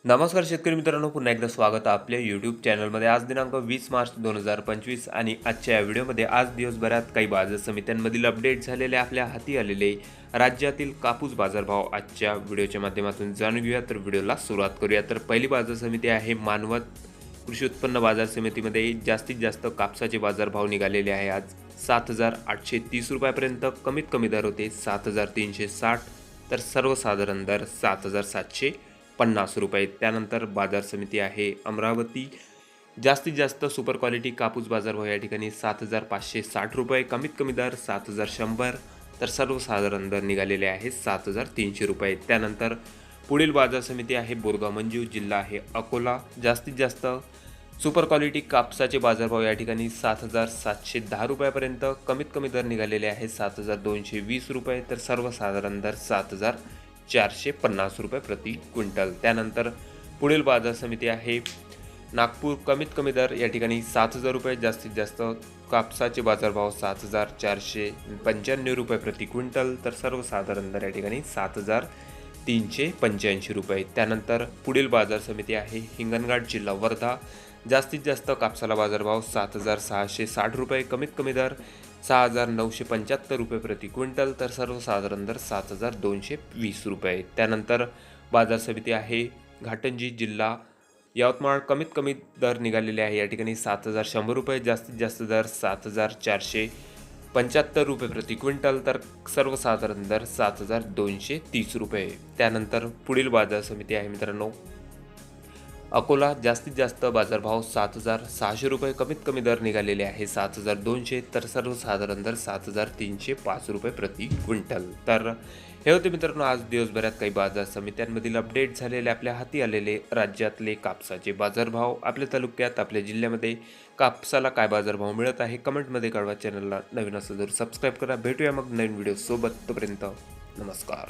नमस्कार शेतकरी मित्रांनो, पुन्हा एकदा स्वागत आहे आपल्या यूट्यूब चॅनलमध्ये। आज दिनांक 20 मार्च 2025 आणि आजच्या या व्हिडिओमध्ये आज दिवसभरात काही बाजार समित्यांमधील अपडेट झालेले आपल्या हाती आलेले राज्यातील कापूस बाजारभाव आजच्या व्हिडिओच्या माध्यमातून जाणून घेऊया। तर व्हिडिओला सुरुवात करूया। तर पहिली बाजार समिती आहे मानवत कृषी उत्पन्न बाजार समितीमध्ये जास्तीत जास्त कापसाचे बाजारभाव निघालेले आहे। आज 7,830 रुपयापर्यंत कमीत कमी दर होते 7,360, तर सर्वसाधारण दर 7,750 रुपये। त्यानंतर बाजार समिती आहे अमरावती, जास्तीत जास्त सुपर क्वालिटी कापूस बाजारभाव या ठिकाणी 7,560 रुपये, कमीत कमी दर 7,100, तर सर्वसाधारण दर निघालेले आहे 7,300 रुपये। त्यानंतर पुढील बाजार समिती आहे बोरगाव मंजू, जिल्हा आहे अकोला, जास्तीत जास्त सुपर क्वालिटी कापसाचे बाजारभाव या ठिकाणी 7,710 रुपयापर्यंत, कमीत कमी दर निघालेले आहे 7,220 रुपये, तर सर्वसाधारण दर 7,450 रुपये प्रति क्विंटल। त्यानंतर पुढील बाजार समिती आहे नागपूर, कमीत कमी दर या ठिकाणी 7,000 रुपये, जास्तीत जास्त कापसाचे बाजारभाव 7,495 रुपये प्रति क्विंटल, तर सर्वसाधारण दर या ठिकाणी 7,385 रुपये। त्यानंतर पुढील बाजार समिती आहे हिंगणघाट, जिल्हा वर्धा, जास्तीत जास्त कापसाला बाजारभाव 7,660 रुपये, कमीत कमी दर 6,975 रुपये प्रति क्विंटल, तर सर्वसाधारण दर 7,220 रुपये। त्यानंतर बाजार समिती आहे घाटंजी, जिल्हा यवतमाळ, कमीत कमी दर निघालेले आहे या ठिकाणी 7,100 रुपये, जास्तीत जास्त दर 7,475 रुपये प्रति क्विंटल, तर सर्वसाधारण दर 7,230 रुपये। त्यानंतर पुढील बाजार समिती आहे मित्रांनो अकोला, जास्तीत जास्त बाजारभाव 7,600 रुपये, कमीत कमी दर निघालेले आहे 7,200, तर सर्वसाधारण दर 7,305 रुपये प्रति क्विंटल। तर हे होते मित्रांनो आज दिवसभरात काही बाजार समित्यांमधील अपडेट झालेले आपल्या हाती आलेले राज्यातले कापसाचे बाजारभाव। आपल्या तालुक्यात, आपल्या जिल्ह्यामध्ये कापसाला काय बाजारभाव मिळत आहे कमेंटमध्ये कळवा। चॅनलला नवीन असेल तर सबस्क्राईब करा। भेटूया मग नवीन व्हिडिओ सोबत, तोपर्यंत नमस्कार।